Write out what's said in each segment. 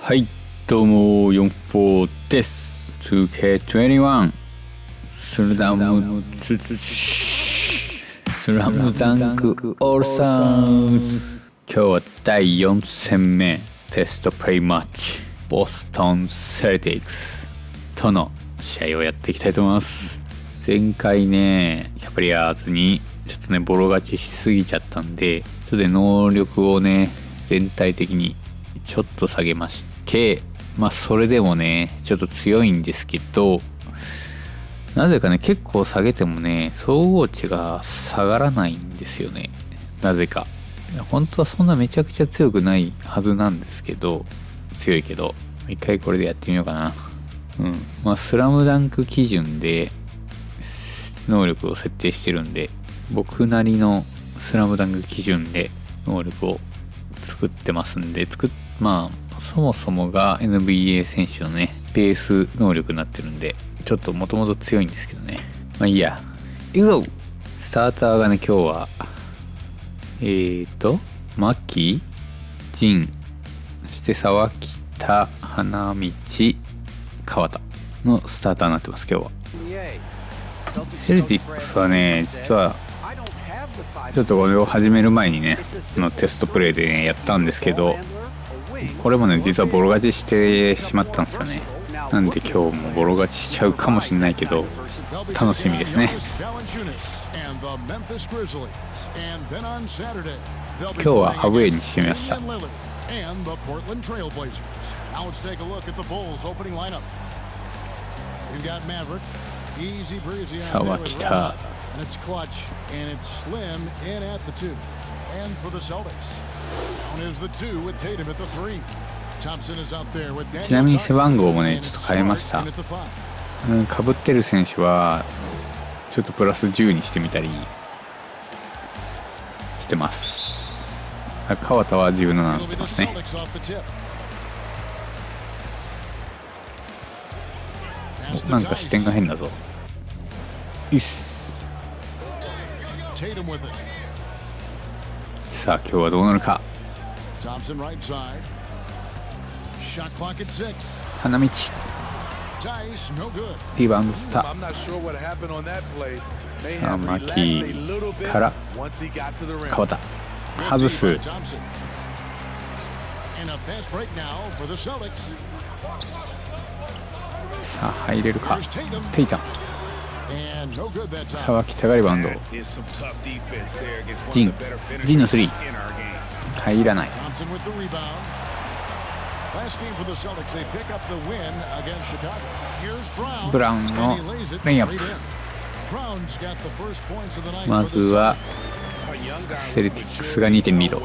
はい、どうも44です。 2K21 スラムダンクオールスターズ。今日は第4戦目テストプレイマッチボストンセルティックスとの試合をやっていきたいと思います。前回ねキャバリアーズにちょっとねボロ勝ちしすぎちゃったんで、ちょっと能力をね全体的にちょっと下げまして、それでもねちょっと強いんですけど、なぜかね結構下げてもね総合値が下がらないんですよね。なぜか本当はそんなめちゃくちゃ強くないはずなんですけど、強いけど一回これでやってみようかな。スラムダンク基準で能力を設定してるんで、僕なりのスラムダンク基準で能力を作ってますんで、そもそもが NBA 選手のねベース能力になってるんで、ちょっともともと強いんですけどね。いいや、いくぞ。スターターがね今日はマキ、ジン、そして沢北、花道、川田のスターターになってます。今日はセルティックスはね実はちょっとこれを始める前にねのテストプレイでねやったんですけど、これもね実はボロ勝ちしてしまったんですよね。なんで今日もボロ勝ちしちゃうかもしれないけど楽しみですね。今日はアウェーにしてみました。沢北、ちなみに背番号もねちょっと変えました。かぶってる選手はちょっとプラス10にしてみたりしてます。川田は17になってますね。なんか視点が変だぞ。よし、さあ今日はどうなるか。花道、リバウンドした。マキから川田、外す。さあ入れるか。テイタン、沢北がリバウンド。ジンのスリー入らない。ブラウンのレイアップ。まずはセルティックスが2点リード。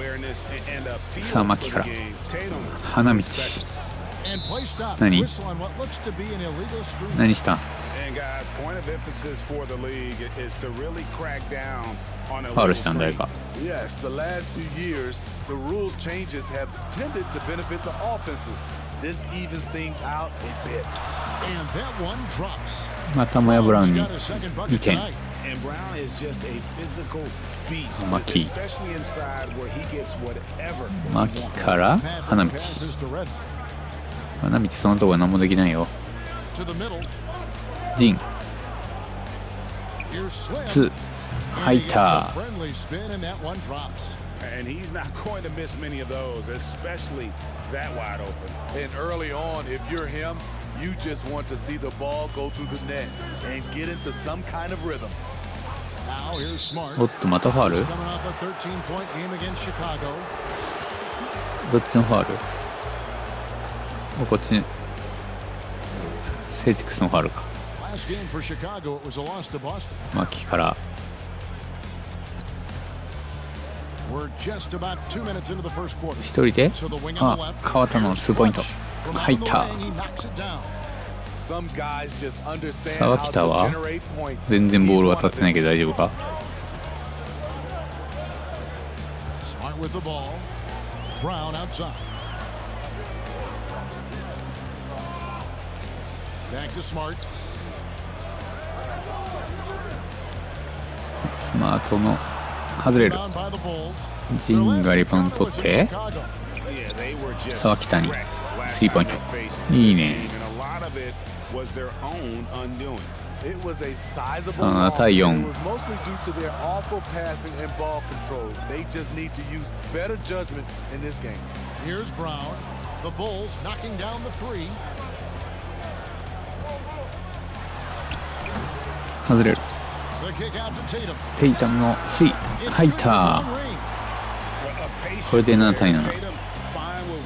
さあマキから花道、何したん。ファウルしたん誰か。またもやブラウンに2点。マキから花道。花道そのとこは何もできないよ。ジン2入った。And he's not going to miss many of those, especially that wide open. And early on, if you're him, you just want to see the ball go through the net and get into some kind of rhythm. Now here's Smart. おっとまたファウル。どっちのファウル？こっちセルティックスのファウルか。マキから一人で川田の2ポイント入った。沢北は全然ボール当たってないけど大丈夫か。スマートの外れる。ジンがリバウンド取って沢北にスリーポイントいいね。7対4。外れる。テイタムのスリー入った。これで7対7。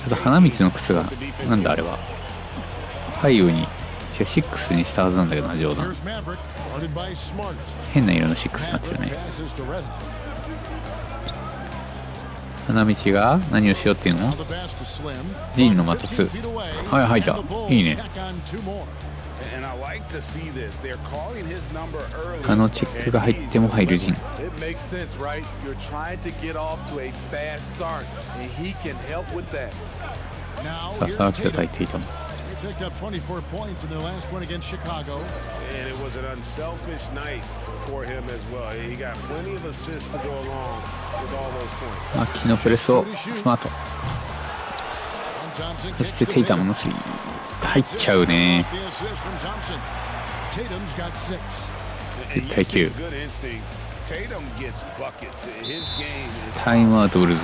ただ花道の靴がなんだあれは5に違う6にしたはずなんだけどな。冗談。変な色の6になってるね。花道が何をしようっていうの？ジンのまた2。はい、入った。いいね。あのチェックが入っても入るジン。さあさあ来た対テイタム。秋のプレスをスマート。そしてテイタムのスリー入っちゃうね。10対9。タイムアウトブルーズ。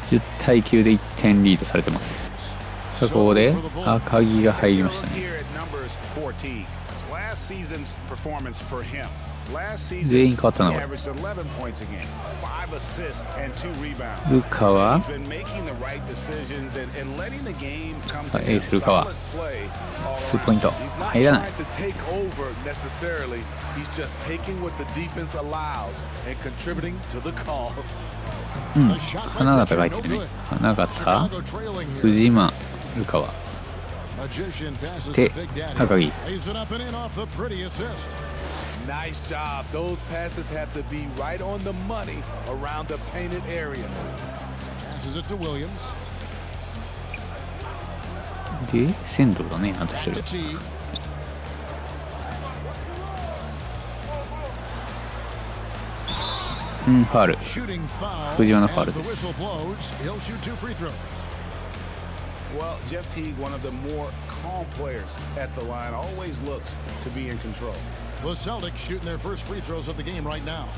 10対9で1点リードされてます。さあここで赤木が入りましたね。全員変わったなこれ。ルカはエースルカはスリーポイント入らない。うん、花形が入ってるね。花形、藤間、ルカワ、そして赤木。Nice job. Those passes have to be right on the money around the painted area. Passes it to Williams. で、鮮度だね、あと一人。うん、ファール。藤原のファールです。Well, Jeff Teague, one of the more calm players at the line, always looks to be in control. The Celtics shooting their first free throws of the game right now.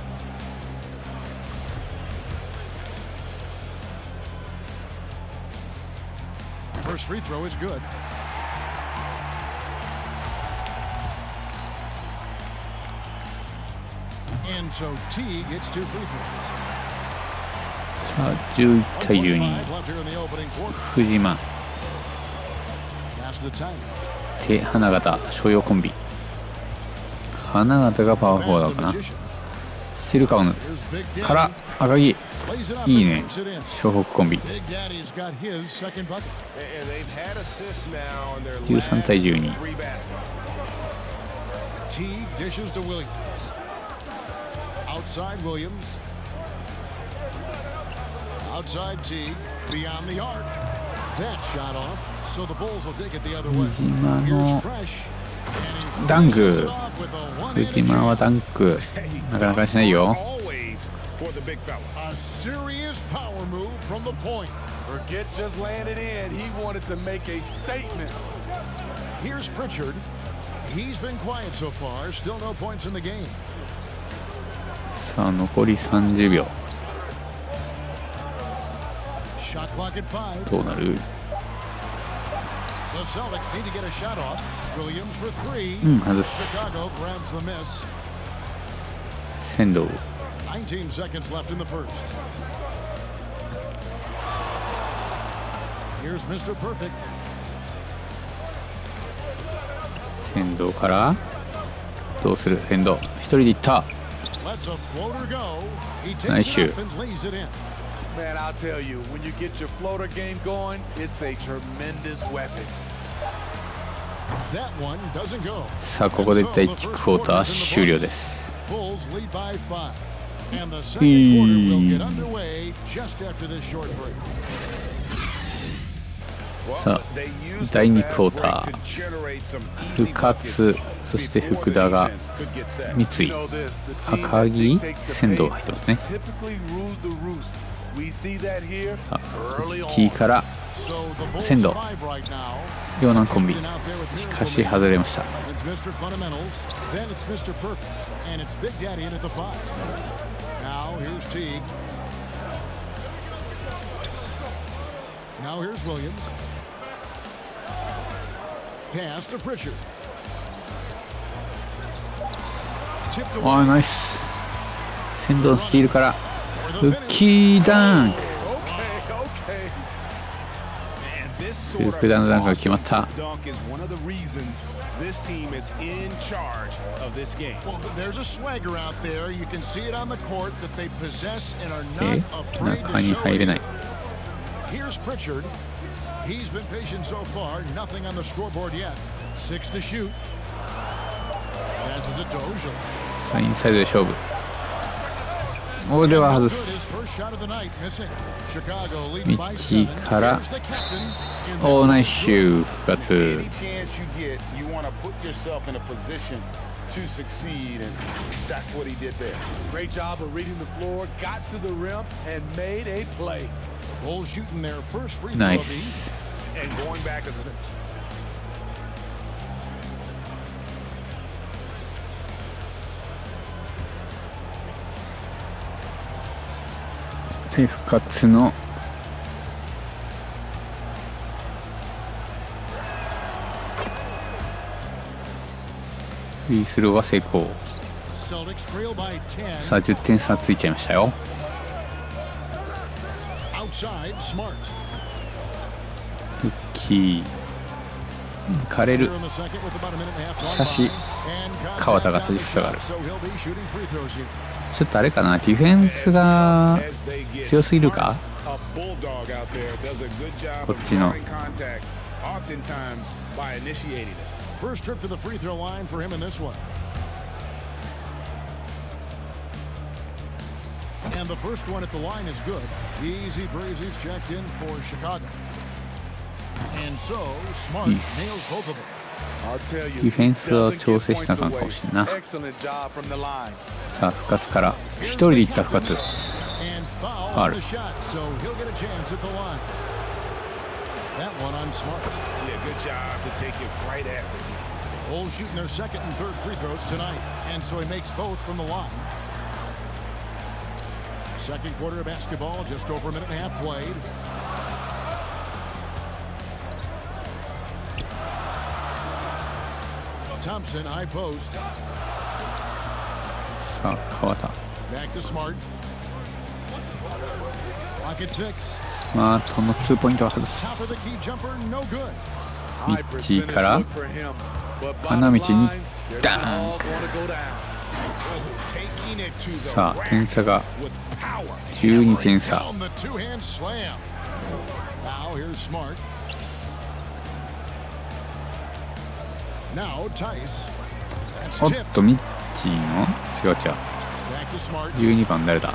First free throw is good. And so Teague gets 2 free throws. さあ11対12。藤間で花形所要コンビ。花形がパワーフォワードかな。スティルカウンから赤木。いいね。湘北コンビ。13対12。Outside Teague, beyond the arc. That shot off, so the Bulls will take it the other way. 藤間のダンク。藤間はダンクなかなかしないよ。A serious power move from the point. Forget just landed in. He wanted to make a statement. Here's Pritchard. He's been quiet so far. Still no points in the game. さあ残り30秒。どうなる？うん、外す。仙道。仙道からどうする？仙道一人で行った。ナイスシュー。Man, I'll tell you, when you get your floater game going, it's a tremendous weapon. That one doesn't go. さあここで第1クォーター終了です。Bulls lead by 5. And the second quarter will get underway just after this short break. さあ第2クォーター、深津、そして福田が三井、赤木、仙道が入ってますね。キーから仙道、両南コンビ、しかし外れました。あ、ナイス。仙道のスティールからフッキーダンク。福田のダンクが決まった。中に入れない。インサイドで勝負。ここでは外す。ミッチーからナイスシュー深津。ナイス。深津のフリースローは成功。さあ10点差ついちゃいましたよ。フッキー抜かれる。しかし川田が立ちふさがる。ちょっとあれかな、ディフェンスが強すぎるか、こっちの。ディフェンスを調整したかもしれんな。さあ深津から一人でいった深津。ファウル。さあ川田、スマートの2ポイントを外す。ミッチーから花道にダンク。さあ点差が12点差。おっとミッチーの違う12番誰だ、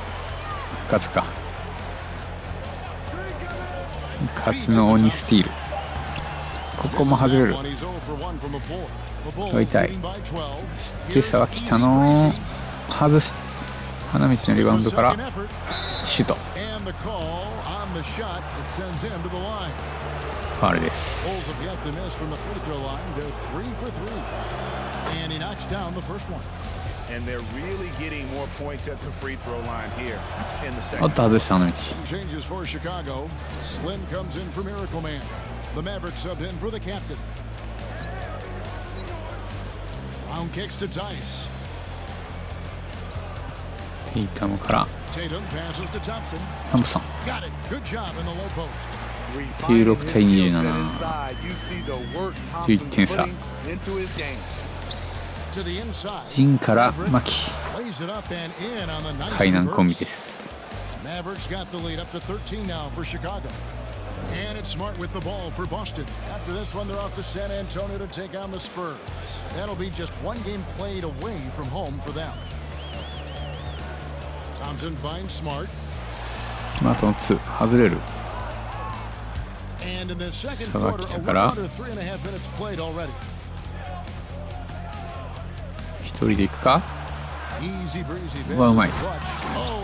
深津か。深津の鬼スティール。ここも外れる。痛い。そして沢北の外す。花道のリバウンドからシュート。ファウルです。おっと外した花道。テイタムからトンプソン。16対27、11点差。陣から牧、海南コンビです。And it's Smart with the ball for Boston. After this one, they're off to San Antonio to take on the Spurs. That'll be just one game played away from home for them. Thompson finds Smart. スマートの2外れる。差が来たから一人で行くか。うわ、うまい。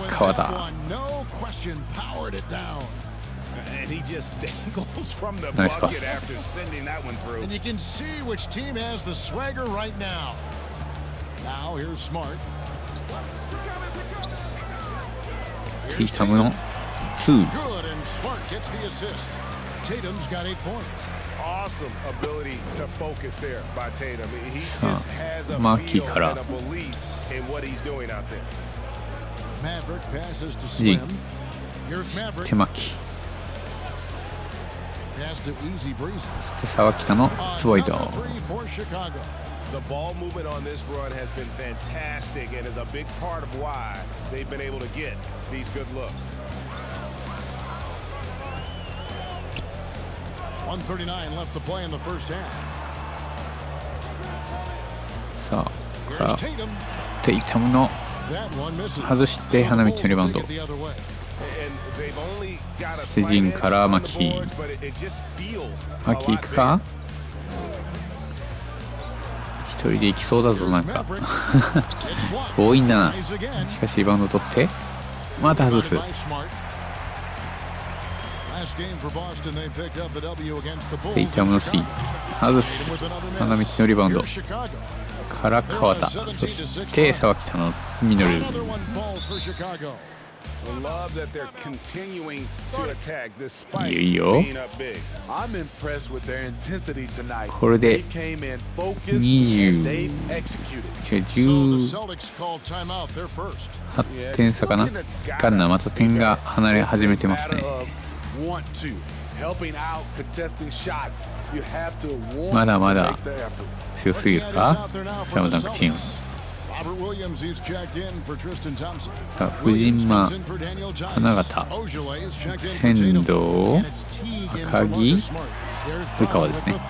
川田。ナイスパス。テイタムの2。Tatum's got 8 points. Awesome ability to focus there by Tatum. He just has a feel and a belief in what he's doing out there. Maverick passes to Slim. Here's Maverick. 手巻き。 Pass to Easy Breezy. そして沢北のツボイド。 The ball movement on this run has been fantastic and is a big part of why they've been able to get these good looks. 139 left to play in the first half. さあ、ここからテイタムの外して花道のリバウンド。そしてジンからマキ。マキ行くか。一人で行きそうだぞ、なんか強引だな。しかしリバウンド取ってまた外す。テイタムの3外す。花道のリバウンドから川田、そして沢北のミドル。いいよいいよ。これで18点差かな。ガンナーまた点が離れ始めてますね。まだまだ強すぎるか、スラムダンクチーム。さあ、藤間、花形、仙道、赤木、古川ですね。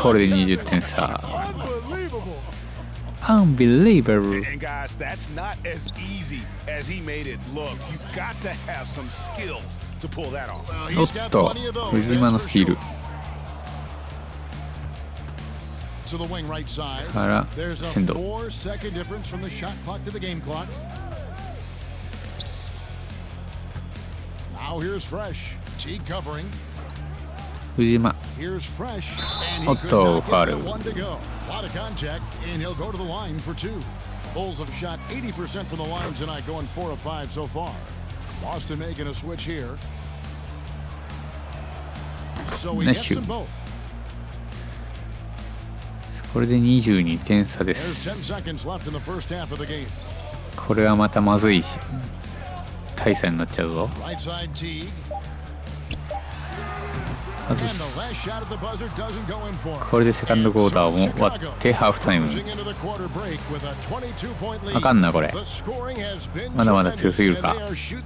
これで20点差。Unbelievable. And guys, that's not as easy as he made it look. You've got to have some skills to pull that off. おっと、藤間のスティールから仙道。藤間。おっと、ファウル。Lot of contact, and he'll go to the line for 2. Bulls have shot 80% from the line tonight, going 4 of 5 so far. Boston making a switch here. So he gets them both. これで22点差です。これはまたまずいし大差になっちゃうぞ。これでセカンドクォーターも終わってハーフタイム。あかんなこれ。まだまだ強すぎるか。試合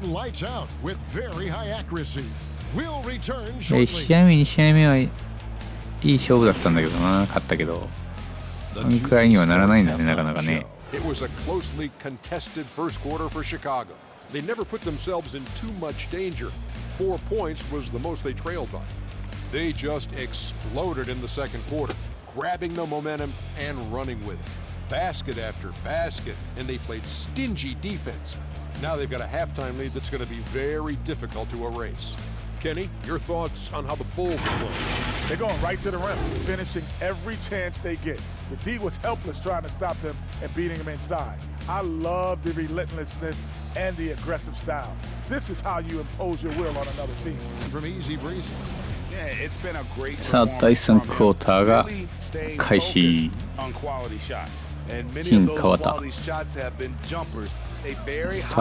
目2試合目はいい勝負だったんだけどな、勝ったけどあんくらいにはならないんだね、なかなかね。It was a closely contested first quarter for Chicago. They never put themselves in too much danger. 4 points was the most they trailed by. They just exploded in the second quarter, grabbing the momentum and running with it. Basket after basket, and they played stingy defense. Now they've got a halftime lead that's going to be very difficult to erase. Kenny, your thoughts on how the Bulls are playing? They're going right to the rim, finishing every chance they get. The D was helpless trying to stop them and beating them inside. I love the relentlessness and the aggressive style. This is how you impose your will on another team. From Easy Breezy. さあ、第3クォーターが開始。金川田スタ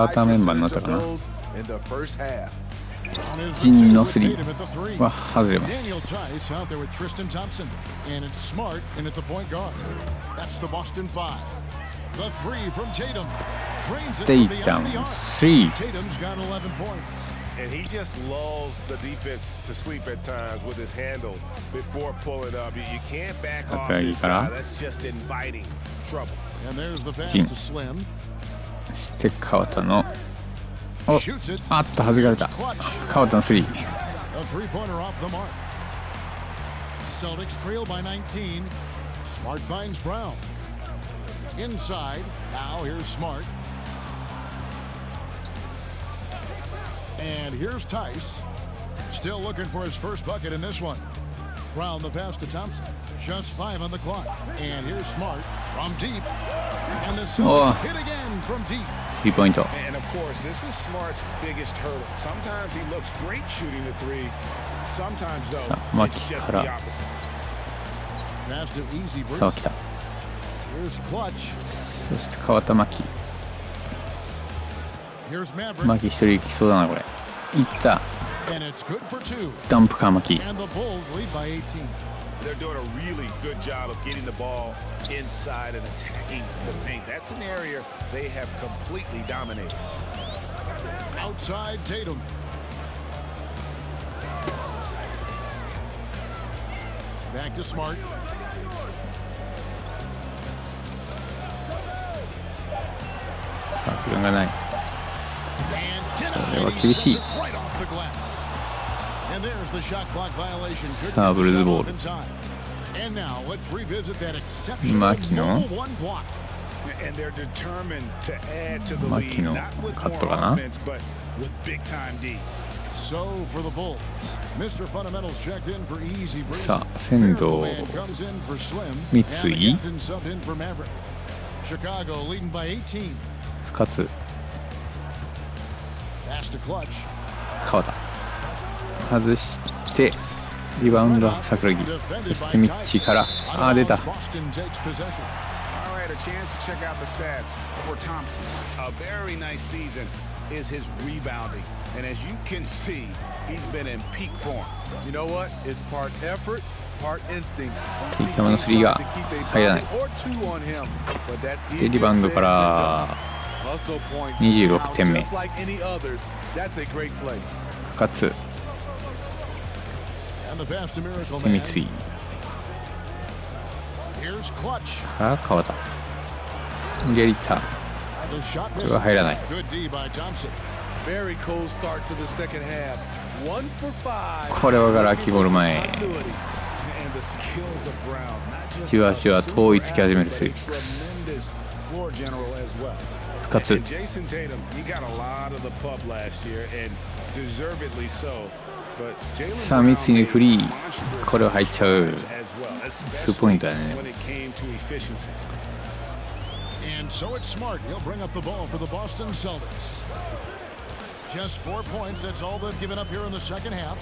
ーターメンバーになったかな。ジンのスリーは外れます。テイタムスリー。And he just lulls the defense to sleep at times with his handle before pulling up. You can't back off this guy. That's just inviting trouble. And there's the pass to Slim. して川田のあっと外れた。川田のスリー。A three-pointer off the mark. Celtics trail by 19. Smart finds Brown. Inside. Now here's Smart. And here's Tice. Still looking for his first bucket in this one. Brown the pass to Thompson. Just 5 on the clock. And here's Smart from deep. And the Celtics hit again from deep. 3ポイント。 And of course, this is Smart's biggest hurdle. Sometimes he looks great shooting the three. Sometimes though, it's just the opposite. Pass to easy さあ breeze. 来た。 Here's Clutch. そして川田真希。 Here's Maverick. 真希一人行きそうだなこれ。いった。 And it's good for 2. ダンプカー真希。 And the Bulls lead by 18. They're doing a really good job of getting the ball inside and attacking the paint. That's an area they have completely dominated. Outside Tatum. Back to Smart. さあ時間がない。 And これは厳しい。 right off the glass. And there's the shot clock violation. Couldn't さあ get ブ the ルーズ shot ボー off ル。 in time. And now let's revisit that exceptional マキの mobile one block. And they're determined to add to the マ lead, キの not with カッ more トかな。 offense, but with big time D. So for the Bulls, Mr. Fundamentals checked in for easy breezy. さあ仙道 Miracle Man comes in for Slim. 三 And 井 the captain subbed in for Maverick. Chicago leading by 18. 深津 Pass to Clutch. 川田外してリバウンド桜木。そしてミッチーから出た。 Boston takes possession. All right, a chance to check out the stats for Thompson. A very nice season is his rebounding. And as you can see, he's been in peak form. You know what? It's part effort, part instinct. 山のスリーが入らない。 Or two on him, but that's で easier リバウンドか said ら than done. Hustle points 26点目。 just like any others. That's a great play. 深津 And the pass to そ Miracle して三 Man. 井 Here's Clutch. から川田ゲリタ The shot これは入らない。 Good D by Thompson. Very cold start to the second half. 1 for 5. これはガラ空きゴール前。 And the skills of Brown, not just じわじわ遠いつき始めるセルティック tremendous floor general as well. 深津 And Jason Tatum, he got a lot of the pub last year, and deservedly so. But Jalen さあ三井にフリー。これは入っちゃう。 as well, 2ポイントだね。 when it came to efficiency. And so it's Smart. He'll bring up the ball for the Boston Celtics. Just 4 points. That's all they've given up here in the second half.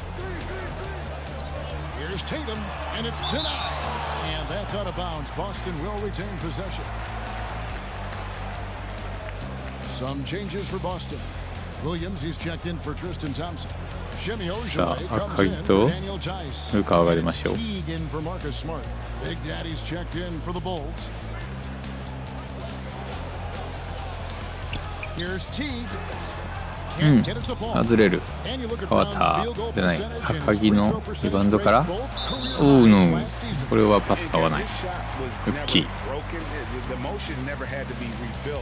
Here's Tatum, and it's denied. And that's out of bounds. Boston will retain possession. Some changes for Boston. Williams, he's checked in for Tristan Thompson. Jimmy さ Ojale あ comes 赤 in 木 for と Daniel Tice. ルカワが出ま It's しょう。 Teague in for Marcus Smart. Big Daddy's checked in for the Bulls. Here's Teague. Can't get it to fall. 外れる And you look at 川 Brown's 田 field goal じゃない percentage and 赤木の free throw リバウンド percentage から rate, both career おう high の last season. これはパスが合わない。 His shot was ルッキー never broken. The motion never had to be rebuilt.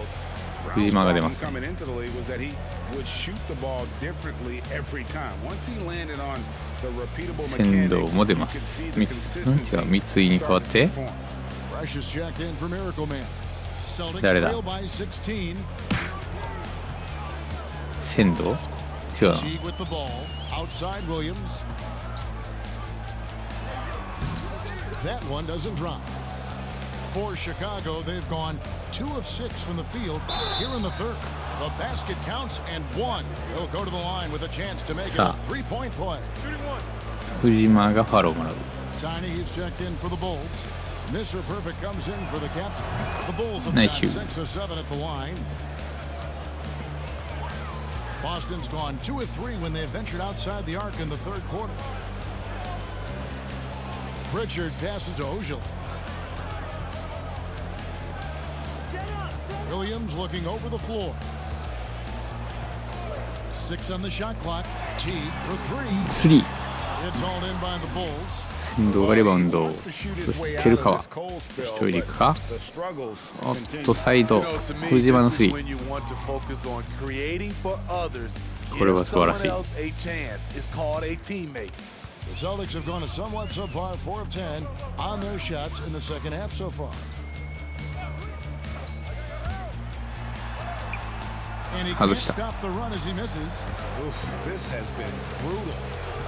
藤島が出ま Brown's す problem ね。 coming into the league was that he would shoot the ball differently every time. Once he landed on the repeatable 仙道 mechanics, も出 you ま could す。 see み the 違 consistency う三井に変わって starting to perform. Fresh is checked in for Miracle Man. Celtics 誰だ trail by 16. 仙道違うな。 Teague with the ball. Outside Williams. That one doesn't drop. For Chicago, they've gone 2 of 6 from the field here in the third. The basket counts and 1. They'll go to the line with a chance to make it a 3-point play. 藤島がファローもらう。 Tiny, he's checked in for the Bulls. Mr. Perfect comes in for the captain. The Bulls have Nice shot shoot. 6 of 7 at the line. Boston's gone 2 of 3 when they ventured outside the arc in the third quarter. Pritchard passes to Ojale. Williams looking over the floor. 6 on the shot clock. Teague for 3. スリー先導がリバウンド、そしてルカワ一人でいくか。おっとサイド藤島のスリー、これは素晴らしい。The Celtics have gone a somewhat subpar 4 of 10 on their shots in the second half so far. And he can't stop the run as he misses. Oof, this has been brutal.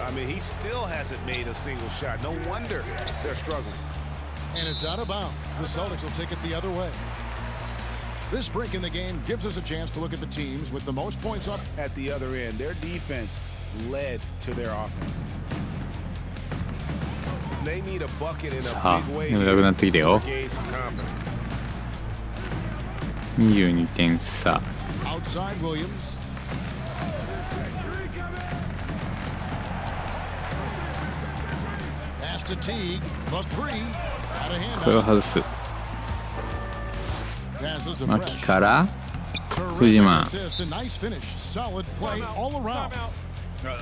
I mean, he still hasn't made a single shot. No wonder they're struggling. And it's out of bounds. The Celtics will take it the other way. This break in the game gives us a chance to look at the teams with the most points up at the other end. Their defense led to their offense. They need a bucket in a big way. 眠たくなってきたよ。22点差。Outside Williams. Pass to Teague. The three. Out of hand. これを外す。牧から藤間。Nice finish. Solid play all around.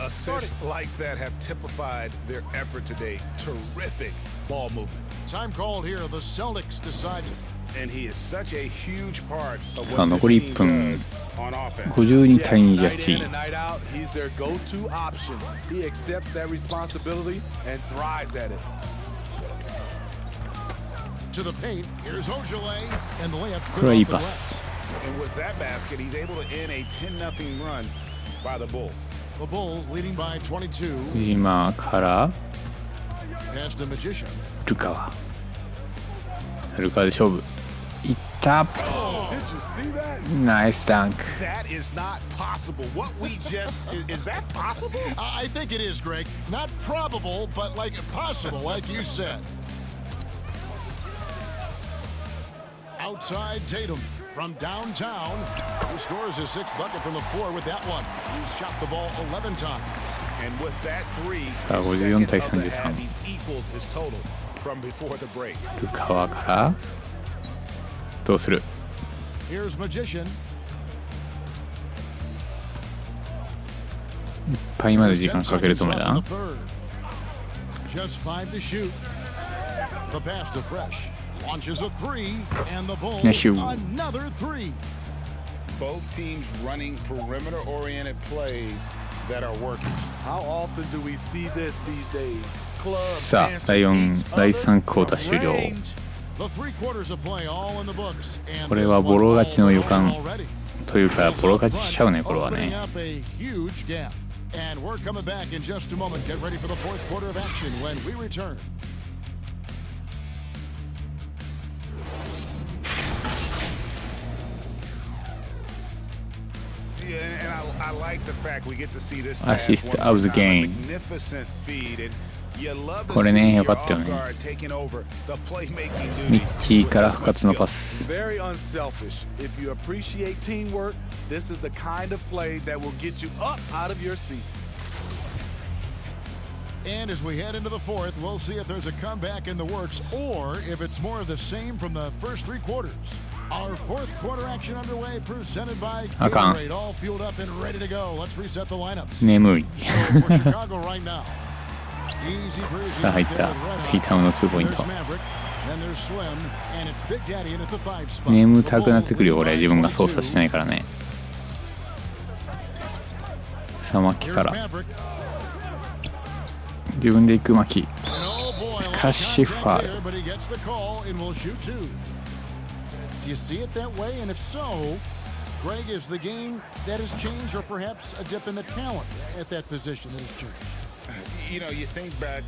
Assists like that have typified their effort today. Terrific ball movement. Time called here. The Celtics decided. And he is such a huge part of さあ what 残り this 1 team 分 does on offense. 52対28。 He's their go-to option. He accepts that responsibility and thrives at it. To the paint. Here's Ojale and the layups. これはいいパス。 And with that basket, he's able to end a 10-0 run by the Bulls. The Bulls leading by 22. 藤間から Pass to Magician. ルカワ。ルカワで勝負。いった。 Did you see that? ナイスダンク。 That is not possible. What we just is that possible? I think it is, Greg. Not probable, but like possible, like you said. Outside Tatum from downtown, who scores his 6th bucket from the floor with that one. He's shot the ball 11 times. And with that three, さあ54対 second of the half, 33。 he's equaled his total from before the break. ルカワからどうする。 Here's Magician. いっぱいまで時間かけるつもりだな。 Just 5 to shoot. The pass to Fresh. Launches a three, and the Bulls another three. Both teams running perimeter-oriented plays that are working. How often do we see this these days? Clubs さあ第3クォーター終了。 The 3 quarters of play all in the books, and これはボロ勝ちの予感というかボロ勝ちしちゃうねこれはね。 And we're coming back in just a moment. Get ready for the 4th quarter of action when we return. Yeah, and I like the fact we get to see this Assist pass of the game. Magnificent feed, and you love to これね see よ your かったよね。 off-guard taking over the playmaking ミ duties. ッチーから不活のパス。 Very unselfish. If you appreciate teamwork, this is the kind of play that will get you up out of your seat. And as we head into the 4th, we'll see if there's a comeback in the works or if it's more of the same from the first 3 quarters. Our 4th quarter action underway, presented by Gatorade, all fueled up and ready to go. Let's reset the lineups. 眠い。 So for Chicago right now, easy breezy. さあ入ったティータムの2ポイント。 There's Maverick, then there's Slim, and it's Big Daddy in at the 5 spot. 眠たくなってくるよ俺自分が操作してないからね。さあマキから Here's Maverick. 自分で行くマキ。 And oh boy,しかしファウル。 but he gets the call and will shoot 2. Do you see it that way? And if so, Greg, is the game that has changed or perhaps a dip in the talent at that position that has changed? You know, you think back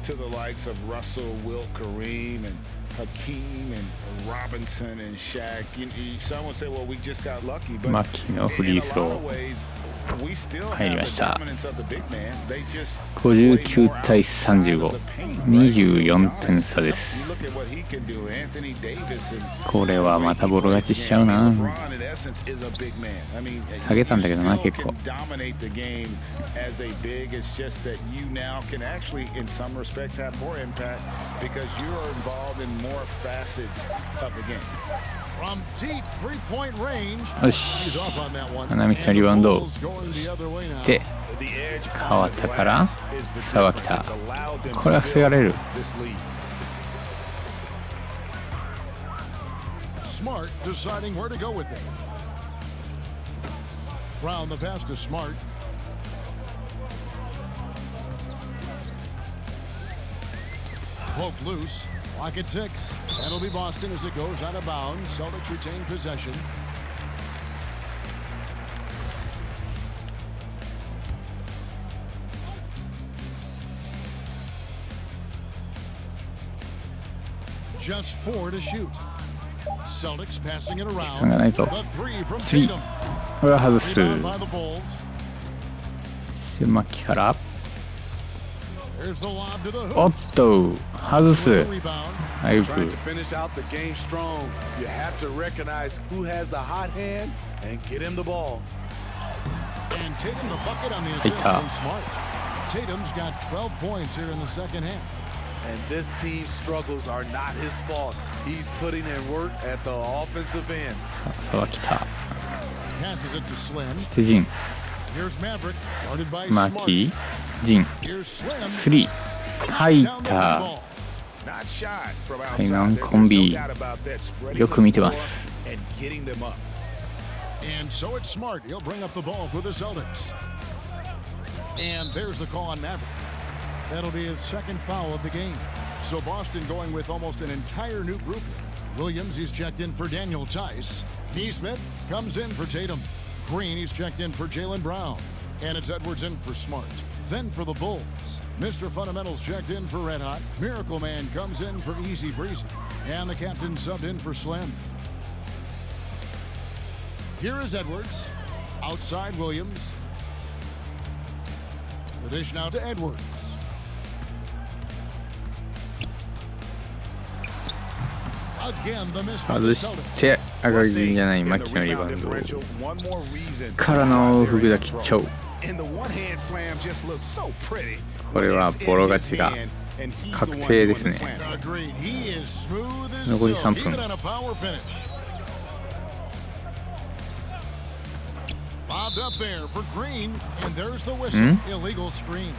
to the likes of Russell, Wilt, Kareem, and Hakeem, and Robinson, and Shaq. Some would say, well, we just got lucky. But マキのフリースロー。 we still 入り have ま the した。 dominance of the big man. They just 59対35。24点差です。 look at what he can do. Anthony Davis and これはまたボロ勝ちしちゃうな。 LeBron in essence is a big man. I mean, 下げたんだけどな you still 結構。 can dominate the game as a big. It's just that you now can actually, in some respects, have more impact because you are involved in more facets of the game. From deep three-point range. よし He's off on that one. 花道 And の the リバウンド Bulls going the other way now. で The edge 川田から沢北 It's allowed them これは防がれる this lead. Smart deciding where to go with it. Brown the pass to Smart. Poke loose. Lock at 6. That'll be Boston as it goes out of bounds. Celtics retain possession. Just 4 to shoot. Celtics passing it 時 around. 間がないぞ The 3 from 3 Tatum. これは外す Rebound by the Bulls. 狭きから Here's the lob to the お hoop. っと外す Rebound. 早 Trying く to finish out the game strong. You have to recognize who has the hot hand and get him the ball. And Tatum the bucket on the assist Tatum. from Smart. Tatum's got 12 points here in the second half. And this team's struggles are not his fault. He's putting in work at the offensive end. 沢北 Passes it to Slim. して陣 Here's Maverick. Guarded by マ Smart. キ陣 Here's Slim. 3入っ Down the た ball. Not shot from 海南 outside. コンビ There's no doubt about that. Spreading よく見てます the floor and getting them up. And so it's Smart. He'll bring up the ball for the Celtics. And there's the call on Maverick. That'll be his second foul of the game. So Boston going with almost an entire new group here. Williams, he's checked in for Daniel Tice. Neesmith comes in for Tatum. Green, he's checked in for Jaylen Brown. And it's Edwards in for Smart. Then for the Bulls, Mr. Fundamentals checked in for Red Hot. Miracle Man comes in for Easy Breezy. And the captain subbed in for Slim. Here is Edwards. Outside Williams. The dish now to Edwards. Again, the miss by the 外し Celtics. て赤木じゃない In マ the キのリバウ rebound ンド differential, one more reason からの福田吉兆 And the one-hand slam just looks so pretty. これはボロ勝ちが確定ですね Agreed. He is smooth as 残り silk, 3分 even on a power finish. Bobbed up there for Green, and there's the whistle. Illegal screen.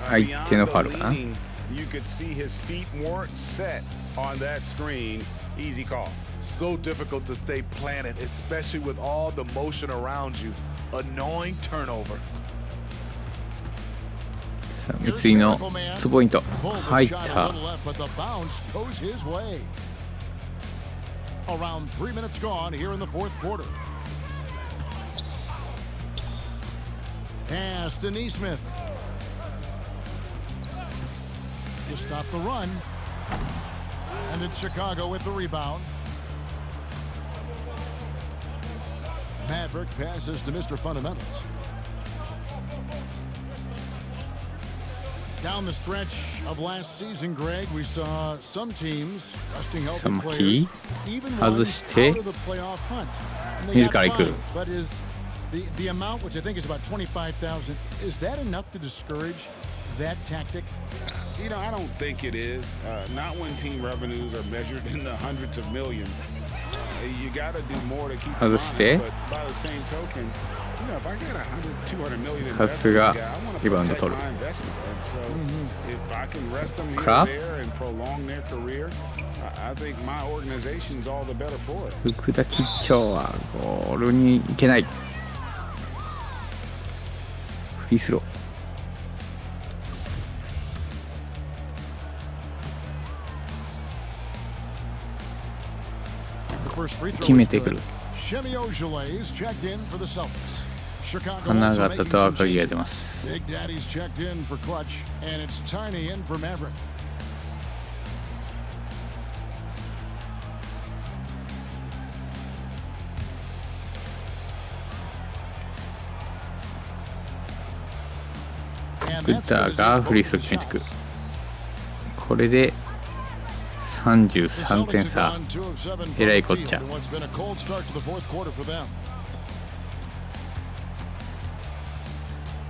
相手のファウルかな You could see his feet weren't set on that screen. Easy call. So difficult to stay planted, especially with all the motion around you. Annoying turnover. 三井の2ポイント Pulled 入っ the shot a た little left, but the bounce goes his way. Around 3 minutes gone here in the fourth quarter. Pass to Neesmith. To stop the run. And it's Chicago with the rebound. Maverick passes to Mr. Fundamentals. Down the stretch of last season, Greg, we saw some teams resting healthy players, even ones out of the playoff hunt. And they got 自ら行く fined. But is the amount, which I think is about 25,000, is that enough to discourage that tactic? You know, I don't think it is. Not when team revenues are measured in the hundreds of millions. You got to do more to keep them honest, 外して but by the same token, you know, if I got 100, 200 million カス investment, が I want to リバウンド protect 取る my investment. And so if I can rest them here から and there and prolong their career, I think my organization's all the better for it. 福田吉兆はゴールに行けないフリースロー First free throw 決めてくる Shemi Ojeley's checked in for the Celtics. Chicago 花 also 形 making と some 赤木が changes. 出ます Big Daddy's checked in for Clutch, and it's Tiny in for Maverick. And 福 that's 田 good as が it's フリースロー both 決めてく shots. これで The 33 Celtics 点 have 差 gone 2 of 7 from えらい the こっ field ちゃ in what's been a cold start to the fourth quarter for them.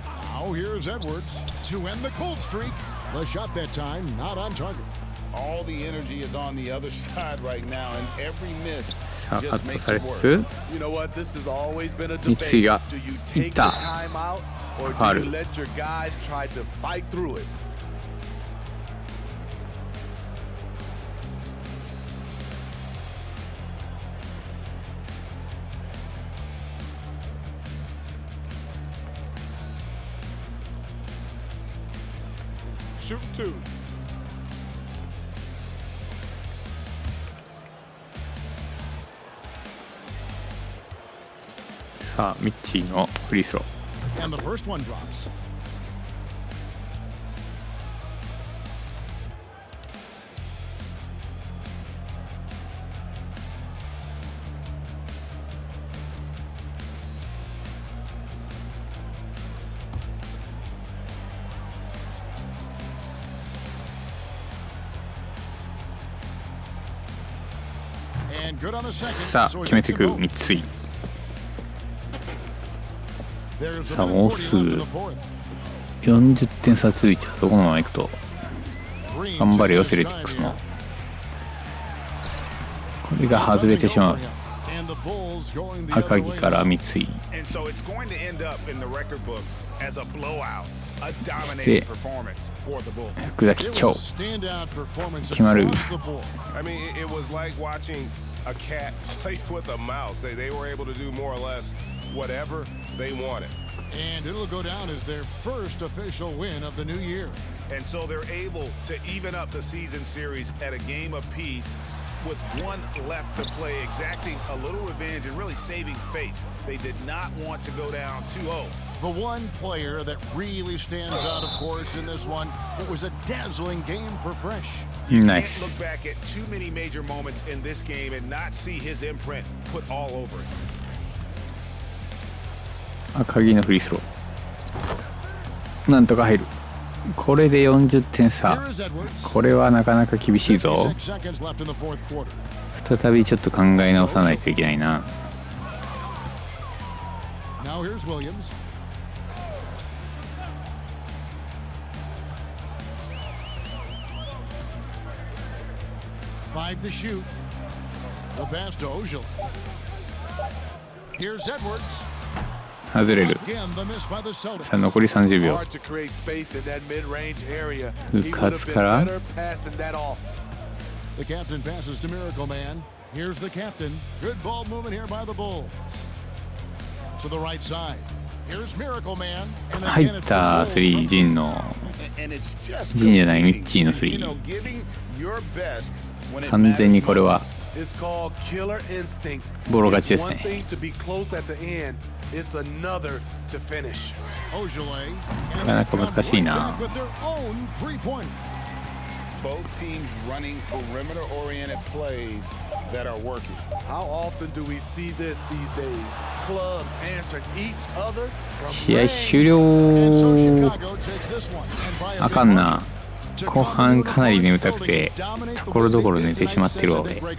Now here's Edwards to end the cold streak. The shot that time not on target. All the energy is on the other side right now, and every miss さあカ just ット makes され it つ worse. つ You know what? This has always been a 三井 debate. が Do you いっ take the た。 time out or ファウ do ル you let your guys try to fight through it? Shooting two. さあミッチーのフリースロー。 And the first one drops. And good on the second. さあ So he 決めて hits く them both. 三井。 There's a さあ minute もう 40す left in ぐ the fourth. 40点差ついちゃう。どこのまま行くと Green 頑張れよ to セ the レティックス side も。 here. これが外れてしまう。 And the Bulls going the 赤 other 木 way から now. 三井。 And so it's going to end up in the record books as a blowout, a そ dominating して performance for the Bulls. 福崎 It 超 was a standout performance 決まる。 across the board. I mean, it was like watching a cat play with a mouse. They were able to do more or less whatever they wanted. And it'll go down as their first official win of the new year. And so they're able to even up the season series at a game apiece with one left to play, exacting a little revenge and really saving face. They did not want to go down 2-0. The one player that really stands out, of course, in this one, it was a dazzling game for Fresh. Can't Nice. look back at too many major moments in this game and not see his imprint put all over it. 赤木のフリースロー。なんとか入る。これで40点差。 Here's Edwards. これはなかなか厳しいぞ。 56 seconds left in the fourth quarter. 再びちょっと考え直さないといけないな。 Now here's Williams. Five to shoot. The pass to Ojala. Here's Edwards. 外れる。 Again, the miss by the さあ Celtics. 残り30秒。 Hard to create space in that mid-range area. Who He would cuts have been Kara? better passing that off. The captain passes to Miracle Man. Here's the captain. Good ball movement here by the Bulls. To the right side. Here's Miracle Man. And 入 again, っ it's the た Bulls スリー from ジンの And it's just ジンじゃないミッ competing. チーのスリ You ー。 know, giving your best when it 完全に matters これは It's called killer instinct. ボロ勝ちで It's す one ね。 thing to be close at the end. It's another to finish. Ojala. なかなか難しいな。 With their own three-pointer. both teams running perimeter-oriented plays that are working. How often do we see this these days? Clubs answering each other from 試合 range. 終了。 And so Chicago takes this one. And by a あ big かんな。 margin. 後半かなり眠たくてところどころ寝てしまってるわ俺。 I guess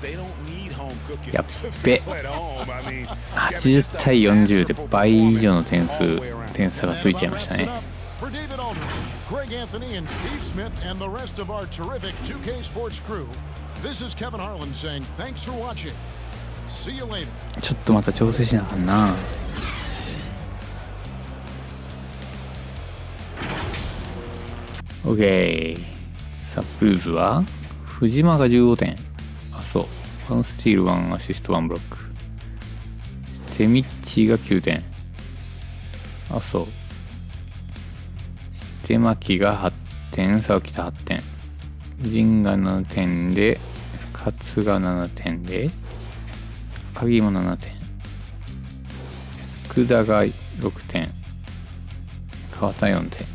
they don't need home cooking やっ to べ。 feel at home. I mean, 80対40で倍以上の点差がついちゃいましたね。 For David Aldridge, Greg Anthony, and Steve Smith, and the rest of our terrific 2K Sports crew, this is Kevin Harlan saying thanks for watching. See you later. ちょっとまた調整しなあかんな。OK。さあ、ブルーズは藤間が15点。あ、そう。1スティール、1アシスト、1ブロック。そしてミッチーが9点。あ、そう。そしてマキが8点。沢北8点。ジンが7点で、勝が7点で、鍵も7点。福田が6点。川田4点。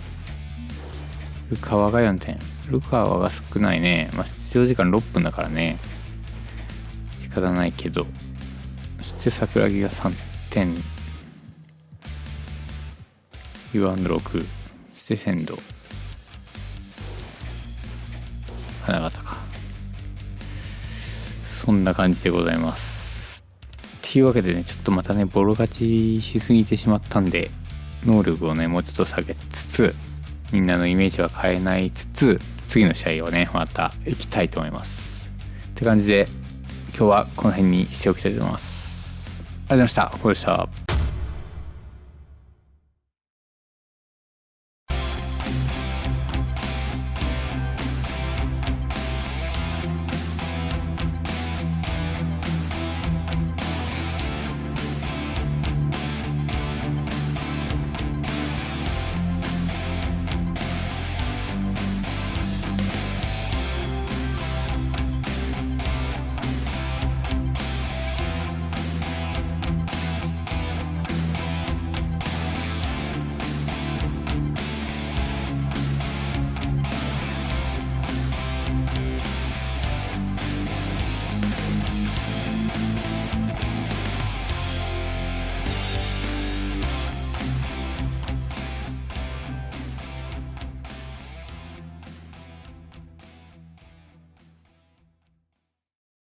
ルカワが4点。ルカワが少ないね。まあ、出場時間6分だからね。仕方ないけど。そして桜木が3点。U&6。そして仙道。花形か。そんな感じでございます。っていうわけでね、ちょっとまたね、ボロ勝ちしすぎてしまったんで、能力をね、もうちょっと下げつつ、みんなのイメージは変えないつつ、次の試合をねまた行きたいと思いますって感じで、今日はこの辺にしておきたいと思います。ありがとうございました。